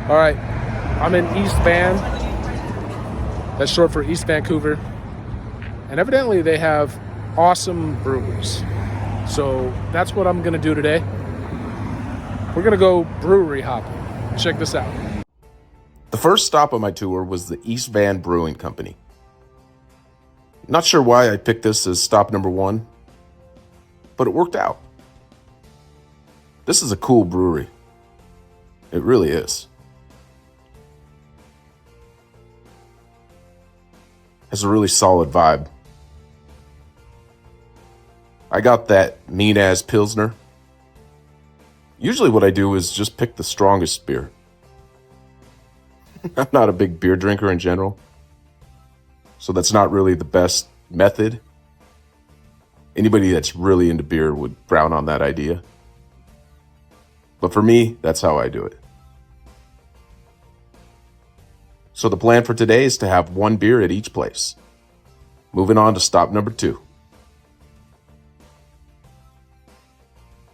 All right, I'm in East Van. That's short for East Vancouver. And evidently they have awesome breweries. So that's what I'm gonna do today. We're gonna go brewery hopping. Check this out. The first stop on my tour was the East Van Brewing Company. Not sure why I picked this as stop number one, but it worked out. This is a cool brewery. It really is. Has a really solid vibe. I got that mean-ass Pilsner. Usually what I do is just pick the strongest beer. I'm not a big beer drinker in general, so that's not really the best method. Anybody that's really into beer would frown on that idea. But for me, that's how I do it. So the plan for today is to have one beer at each place. Moving on to stop number 2.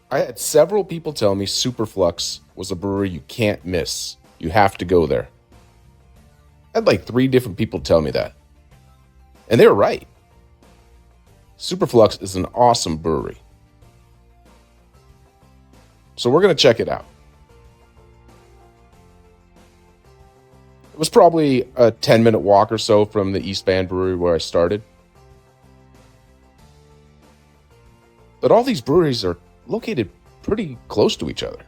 I had several people tell me Superflux was a brewery you can't miss. You have to go there. I had like 3 different people tell me that. And they were right. Superflux is an awesome brewery. So we're going to check it out. It was probably a 10-minute walk or so from the East Van Brewery where I started. But all these breweries are located pretty close to each other.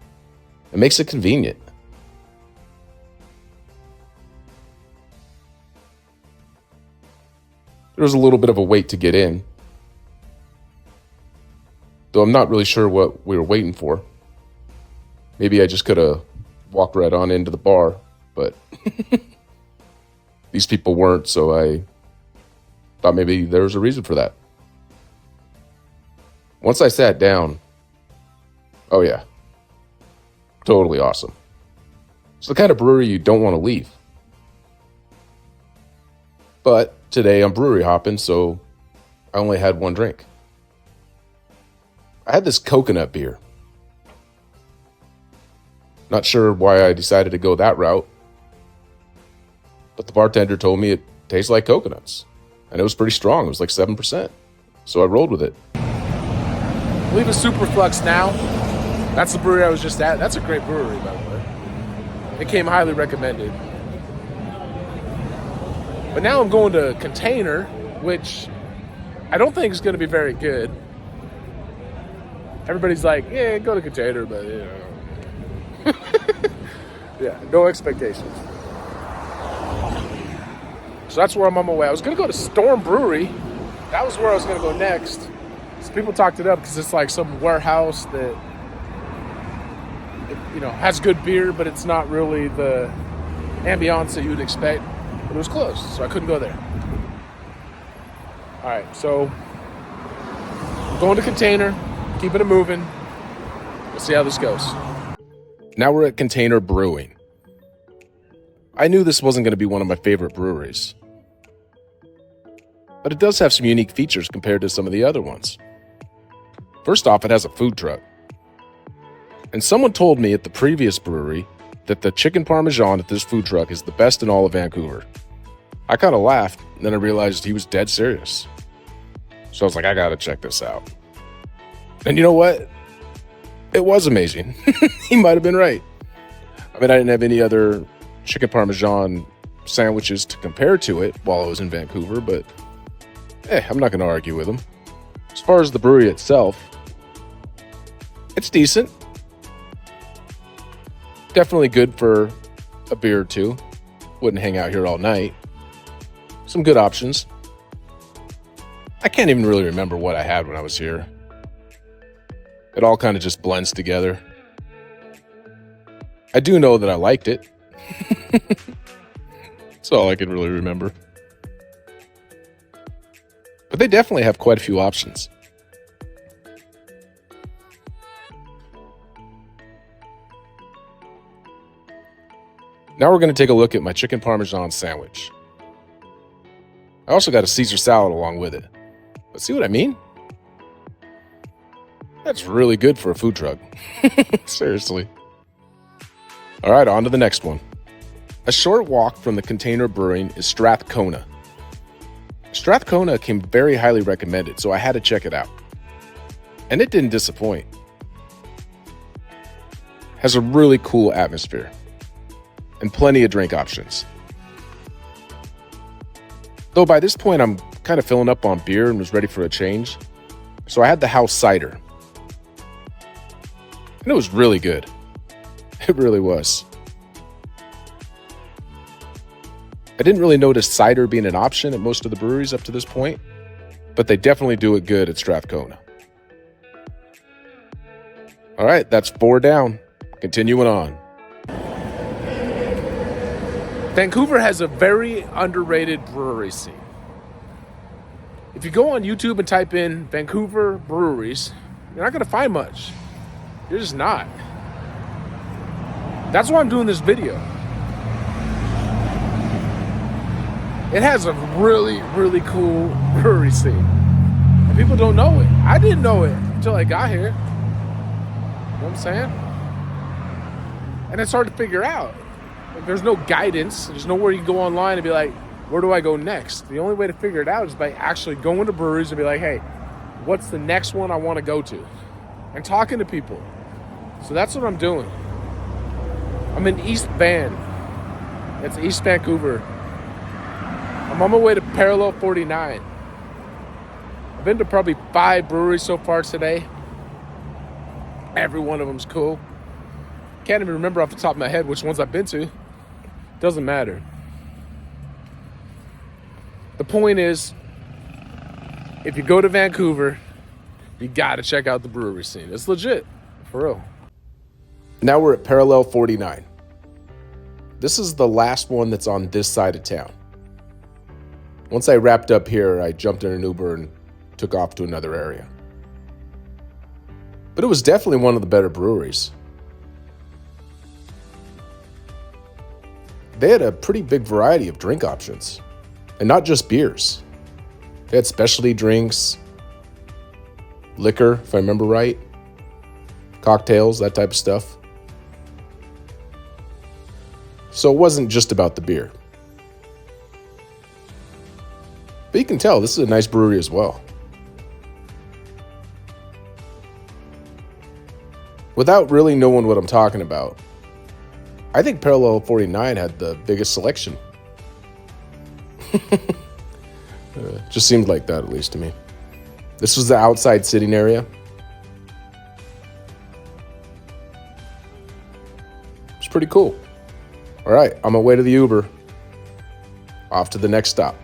It makes it convenient. There was a little bit of a wait to get in, though I'm not really sure what we were waiting for. Maybe I just could have walked right on into the bar, but these people weren't, so I thought maybe there was a reason for that. Once I sat down, oh yeah, totally awesome. It's the kind of brewery you don't want to leave. But today I'm brewery hopping, so I only had one drink. I had this coconut beer. Not sure why I decided to go that route, but the bartender told me it tastes like coconuts, and it was pretty strong. It was like 7%, so I rolled with it. I believe it's Superflux now. That's the brewery I was just at. That's a great brewery, by the way. It came highly recommended. But now I'm going to Container, which I don't think is going to be very good. Everybody's like, yeah, go to Container, but you know. Yeah, no expectations. So that's where I'm on my way. I was going to go to Storm Brewery. That was where I was going to go next. So people talked it up because it's like some warehouse that, has good beer, but it's not really the ambiance that you would expect. But it was close, so I couldn't go there. All right, so I'm going to Container, keeping it moving. Let's see how this goes. Now we're at Container Brewing. I knew this wasn't going to be one of my favorite breweries, but it does have some unique features compared to some of the other ones. First off, it has a food truck. And someone told me at the previous brewery that the chicken parmesan at this food truck is the best in all of Vancouver. I kind of laughed, and then I realized he was dead serious. So I was like, I gotta check this out. And you know what? It was amazing. He might have been right. I mean, I didn't have any other chicken parmesan sandwiches to compare to it while I was in Vancouver, but I'm not going to argue with him. As far as the brewery itself, it's decent. Definitely good for a beer or two. Wouldn't hang out here all night. Some good options. I can't even really remember what I had when I was here. It all kind of just blends together. I do know that I liked it. That's all I can really remember. But they definitely have quite a few options. Now we're going to take a look at my chicken parmesan sandwich. I also got a Caesar salad along with it. But see what I mean? That's really good for a food truck. Seriously. All right, on to the next one. A short walk from the Container Brewing is Strathcona. Strathcona came very highly recommended, so I had to check it out. And it didn't disappoint. Has a really cool atmosphere and plenty of drink options. Though by this point I'm kind of filling up on beer and was ready for a change, so I had the house cider. And it was really good. It really was. I didn't really notice cider being an option at most of the breweries up to this point, but they definitely do it good at Strathcona. All right, that's 4 down. Continuing on. Vancouver has a very underrated brewery scene. If you go on YouTube and type in Vancouver breweries, you're not going to find much. You're just not. That's why I'm doing this video. It has a really, really cool brewery scene. And people don't know it. I didn't know it until I got here. You know what I'm saying? And it's hard to figure out. Like, there's no guidance. There's nowhere you can go online and be like, where do I go next? The only way to figure it out is by actually going to breweries and be like, hey, what's the next one I want to go to? And talking to people. So that's what I'm doing. I'm in East Van. It's East Vancouver. I'm on my way to Parallel 49. I've been to probably 5 breweries so far today. Every one of them's cool. Can't even remember off the top of my head which ones I've been to. Doesn't matter. The point is, if you go to Vancouver, you gotta check out the brewery scene. It's legit, for real. Now we're at Parallel 49. This is the last one that's on this side of town. Once I wrapped up here, I jumped in an Uber and took off to another area. But it was definitely one of the better breweries. They had a pretty big variety of drink options, and not just beers. They had specialty drinks, liquor, if I remember right, cocktails, that type of stuff. So it wasn't just about the beer. But you can tell this is a nice brewery as well. Without really knowing what I'm talking about, I think Parallel 49 had the biggest selection. Just seemed like that, at least to me. This was the outside sitting area. It's pretty cool. All right, on my way to the Uber. Off to the next stop.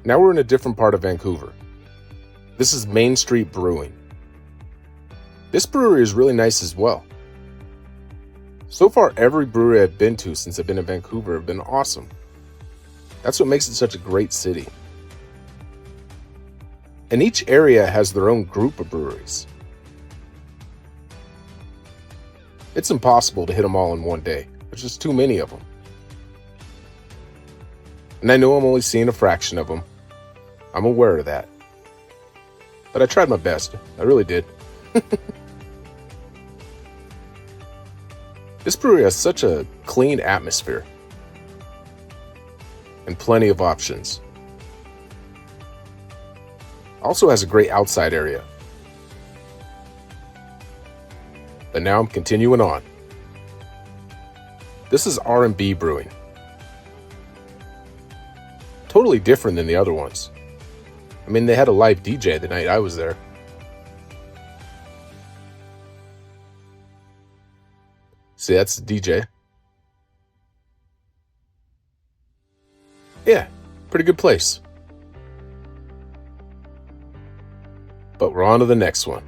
Now we're in a different part of Vancouver. This is Main Street Brewing. This brewery is really nice as well. So far, every brewery I've been to since I've been in Vancouver have been awesome. That's what makes it such a great city. And each area has their own group of breweries. It's impossible to hit them all in one day. There's just too many of them. And I know I'm only seeing a fraction of them. I'm aware of that. But I tried my best. I really did. This brewery has such a clean atmosphere and plenty of options. Also has a great outside area. But now I'm continuing on. This is R&B Brewing. Totally different than the other ones. I mean, they had a live DJ the night I was there. See, that's the DJ. Yeah, pretty good place. But we're on to the next one.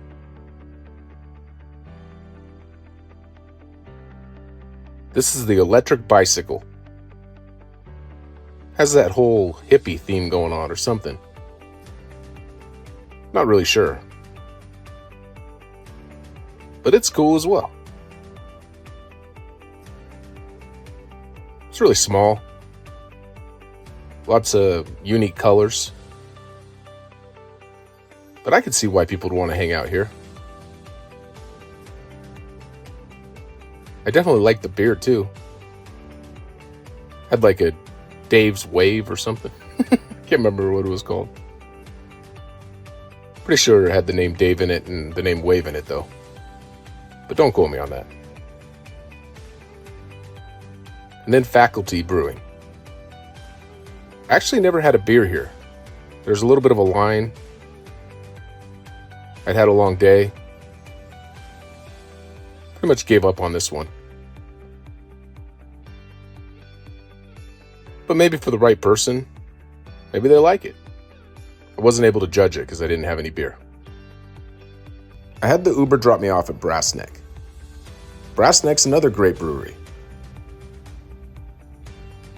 This is the Electric Bicycle. Has that whole hippie theme going on or something. Not really sure. But it's cool as well. It's really small. Lots of unique colors. But I could see why people would want to hang out here. I definitely liked the beer too. Had like a Dave's Wave or something. Can't remember what it was called. Pretty sure it had the name Dave in it and the name Wave in it though. But don't quote me on that. And then Faculty Brewing. I actually never had a beer here. There's a little bit of a line. I'd had a long day. Pretty much gave up on this one. But maybe for the right person, maybe they like it. I wasn't able to judge it because I didn't have any beer. I had the Uber drop me off at Brassneck. Brassneck's another great brewery.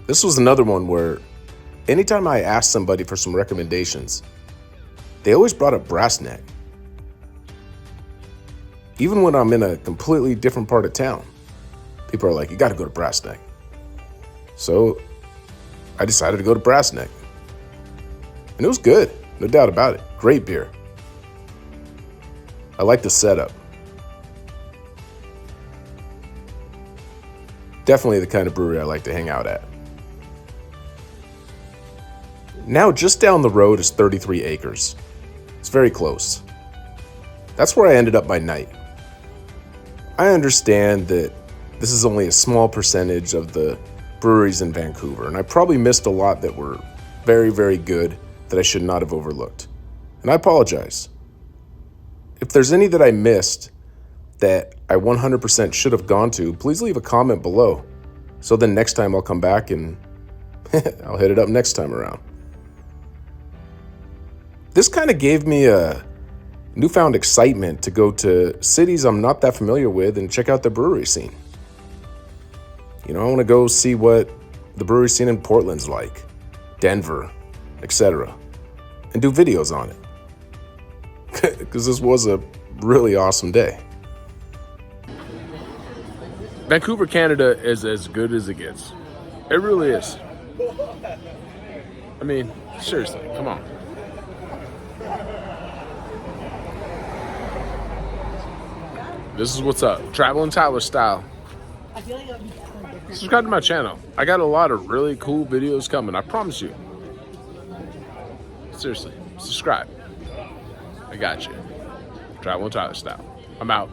This was another one where anytime I asked somebody for some recommendations, they always brought up Brassneck. Even when I'm in a completely different part of town, people are like, you got to go to Brassneck. So I decided to go to Brassneck. And it was good, no doubt about it. Great beer. I like the setup. Definitely the kind of brewery I like to hang out at. Now just down the road is 33 Acres. It's very close. That's where I ended up by night. I understand that this is only a small percentage of the breweries in Vancouver, and I probably missed a lot that were very, very good that I should not have overlooked. And I apologize. If there's any that I missed that I 100% should have gone to, please leave a comment below. So then next time I'll come back and I'll hit it up next time around. This kind of gave me a newfound excitement to go to cities I'm not that familiar with and check out the brewery scene. You know, I want to go see what the brewery scene in Portland's like, Denver, etc., and do videos on it. Because this was a really awesome day. Vancouver, Canada is as good as it gets. It really is. I mean, seriously, come on. This is what's up. Traveling Tyler style. Subscribe to my channel. I got a lot of really cool videos coming, I promise you. Seriously, subscribe. I got you. Traveling Tyler style. I'm out.